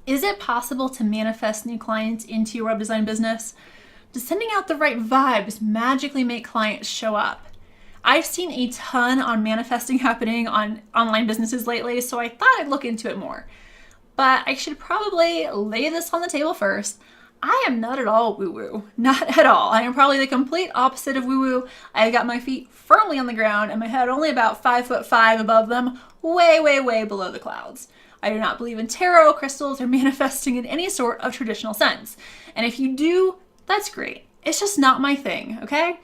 Is it possible to manifest new clients into your web design business? Does sending out the right vibes magically make clients show up? I've seen a ton on manifesting happening on online businesses lately, so I thought I'd look into it more. But I should probably lay this on the table first. I am not at all woo-woo. Not at all. I am probably the complete opposite of woo-woo. I got my feet firmly on the ground and my head only about 5'5" above them, way, way, way below the clouds. I do not believe in tarot, crystals, or manifesting in any sort of traditional sense. And if you do, that's great. It's just not my thing, okay?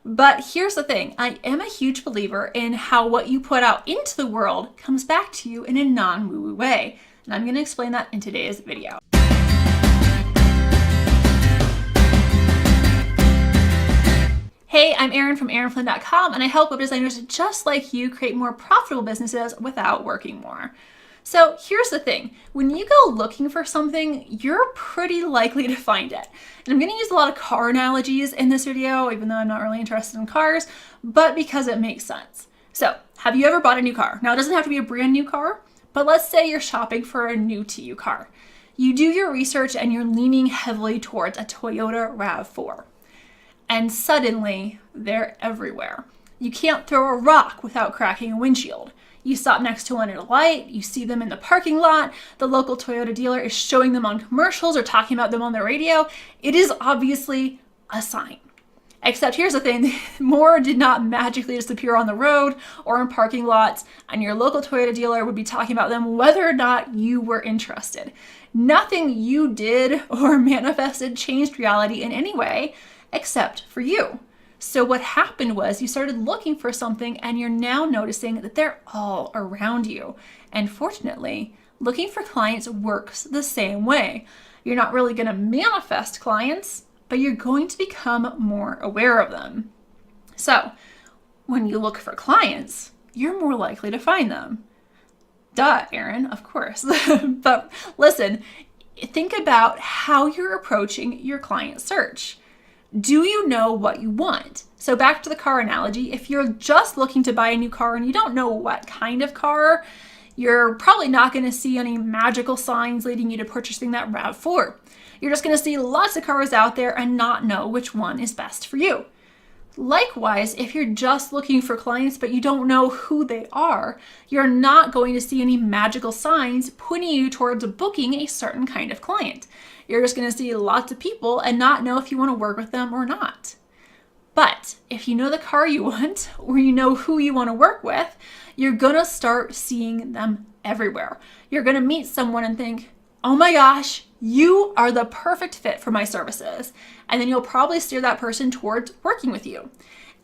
But here's the thing. I am a huge believer in how what you put out into the world comes back to you in a non-woo-woo way. And I'm going to explain that in today's video. Hey, I'm Erin from erinflynn.com, and I help web designers just like you create more profitable businesses without working more. So here's the thing. When you go looking for something, you're pretty likely to find it. And I'm going to use a lot of car analogies in this video, even though I'm not really interested in cars, but because it makes sense. So have you ever bought a new car? Now, it doesn't have to be a brand new car, but let's say you're shopping for a new to you car. You do your research and you're leaning heavily towards a Toyota RAV4. And suddenly, they're everywhere. You can't throw a rock without cracking a windshield. You stop next to one at a light, you see them in the parking lot, the local Toyota dealer is showing them on commercials or talking about them on the radio. It is obviously a sign. Except here's the thing, more did not magically disappear on the road or in parking lots, and your local Toyota dealer would be talking about them whether or not you were interested. Nothing you did or manifested changed reality in any way, except for you. So what happened was you started looking for something and you're now noticing that they're all around you. And fortunately, looking for clients works the same way. You're not really going to manifest clients, but you're going to become more aware of them. So when you look for clients, you're more likely to find them. Duh, Erin, of course. But listen, think about how you're approaching your client search. Do you know what you want? So back to the car analogy, if you're just looking to buy a new car and you don't know what kind of car, you're probably not going to see any magical signs leading you to purchasing that RAV4. You're just going to see lots of cars out there and not know which one is best for you. Likewise, if you're just looking for clients but you don't know who they are, you're not going to see any magical signs pointing you towards booking a certain kind of client. You're just going to see lots of people and not know if you want to work with them or not. But if you know the car you want or you know who you want to work with, you're going to start seeing them everywhere. You're going to meet someone and think, oh my gosh, you are the perfect fit for my services. And then you'll probably steer that person towards working with you.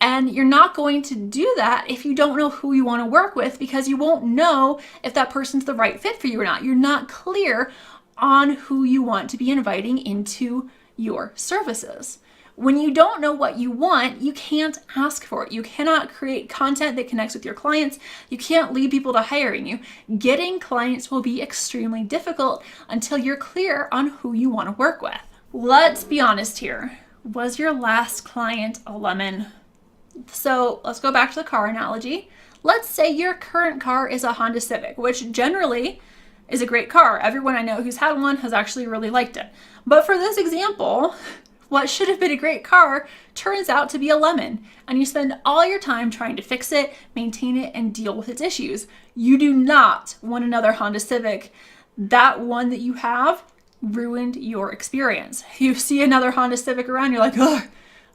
And you're not going to do that if you don't know who you want to work with, because you won't know if that person's the right fit for you or not. You're not clear on who you want to be inviting into your services. When you don't know what you want, you can't ask for it. You cannot create content that connects with your clients. You can't lead people to hiring you. Getting clients will be extremely difficult until you're clear on who you want to work with. Let's be honest here. Was your last client a lemon? So let's go back to the car analogy. Let's say your current car is a Honda Civic, which generally is a great car. Everyone I know who's had one has actually really liked it. But for this example, what should have been a great car turns out to be a lemon, and you spend all your time trying to fix it, maintain it, and deal with its issues. You do not want another Honda Civic. That one that you have ruined your experience. You see another Honda Civic around, you're like, oh,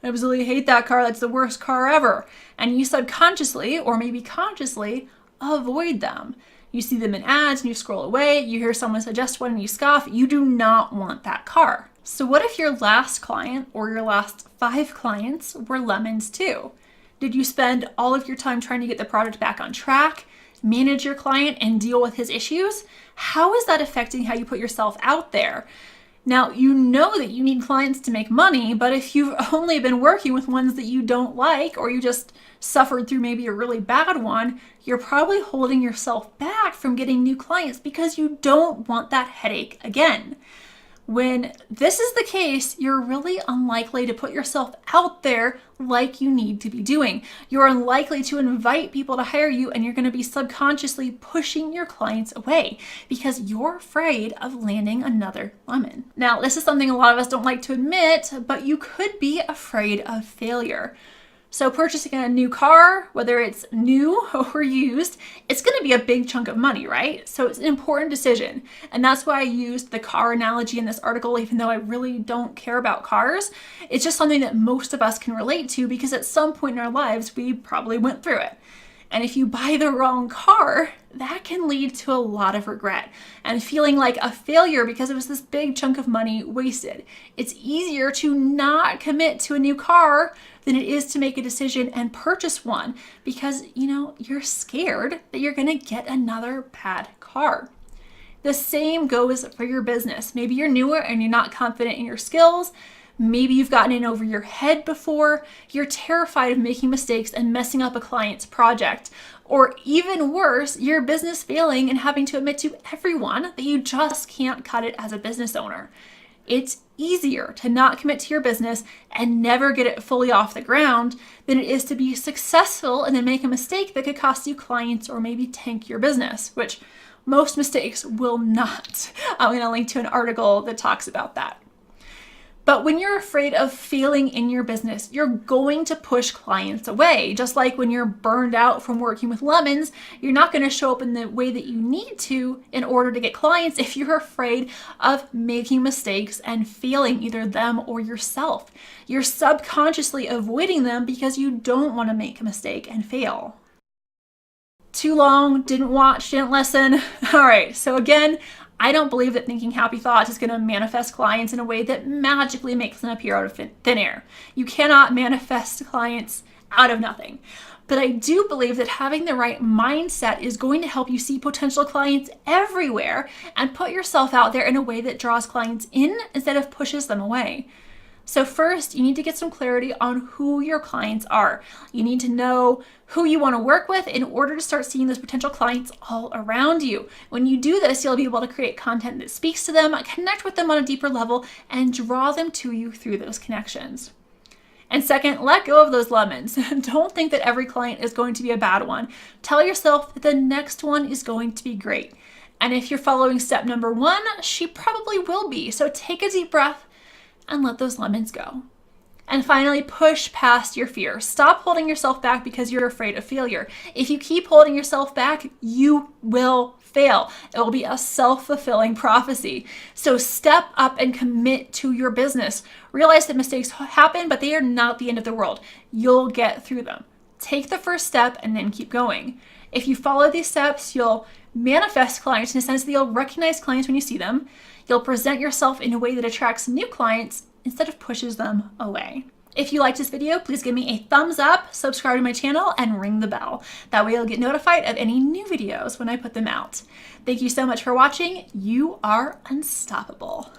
I absolutely hate that car. That's the worst car ever. And you subconsciously, or maybe consciously, avoid them. You see them in ads and you scroll away. You hear someone suggest one and you scoff. You do not want that car. So what if your last client or your last 5 clients were lemons too? Did you spend all of your time trying to get the product back on track, manage your client, and deal with his issues? How is that affecting how you put yourself out there? Now, you know that you need clients to make money, but if you've only been working with ones that you don't like, or you just suffered through maybe a really bad one, you're probably holding yourself back from getting new clients because you don't want that headache again. When this is the case, you're really unlikely to put yourself out there like you need to be doing. You're unlikely to invite people to hire you, and you're going to be subconsciously pushing your clients away because you're afraid of landing another lemon. Now, this is something a lot of us don't like to admit, but you could be afraid of failure. So purchasing a new car, whether it's new or used, it's going to be a big chunk of money, right? So it's an important decision. And that's why I used the car analogy in this article, even though I really don't care about cars. It's just something that most of us can relate to because at some point in our lives, we probably went through it. And if you buy the wrong car, that can lead to a lot of regret and feeling like a failure because it was this big chunk of money wasted. It's easier to not commit to a new car than it is to make a decision and purchase one because, you're scared that you're going to get another bad car. The same goes for your business. Maybe you're newer and you're not confident in your skills. Maybe you've gotten in over your head before. You're terrified of making mistakes and messing up a client's project. Or even worse, your business failing and having to admit to everyone that you just can't cut it as a business owner. It's easier to not commit to your business and never get it fully off the ground than it is to be successful and then make a mistake that could cost you clients or maybe tank your business, which most mistakes will not. I'm going to link to an article that talks about that. But when you're afraid of failing in your business, you're going to push clients away. Just like when you're burned out from working with lemons, you're not going to show up in the way that you need to in order to get clients if you're afraid of making mistakes and failing either them or yourself. You're subconsciously avoiding them because you don't want to make a mistake and fail. Too long, didn't watch, didn't listen. All right, so again, I don't believe that thinking happy thoughts is going to manifest clients in a way that magically makes them appear out of thin air. You cannot manifest clients out of nothing. But I do believe that having the right mindset is going to help you see potential clients everywhere and put yourself out there in a way that draws clients in instead of pushes them away. So first, you need to get some clarity on who your clients are. You need to know who you want to work with in order to start seeing those potential clients all around you. When you do this, you'll be able to create content that speaks to them, connect with them on a deeper level, and draw them to you through those connections. And second, let go of those lemons. Don't think that every client is going to be a bad one. Tell yourself that the next one is going to be great. And if you're following step number 1, she probably will be. So take a deep breath and let those lemons go. And finally, push past your fear. Stop holding yourself back because you're afraid of failure. If you keep holding yourself back, you will fail. It will be a self-fulfilling prophecy. So step up and commit to your business. Realize that mistakes happen, but they are not the end of the world. You'll get through them. Take the first step and then keep going. If you follow these steps, you'll manifest clients in a sense that you'll recognize clients when you see them. You'll present yourself in a way that attracts new clients instead of pushes them away. If you liked this video, please give me a thumbs up, subscribe to my channel, and ring the bell. That way you'll get notified of any new videos when I put them out. Thank you so much for watching. You are unstoppable.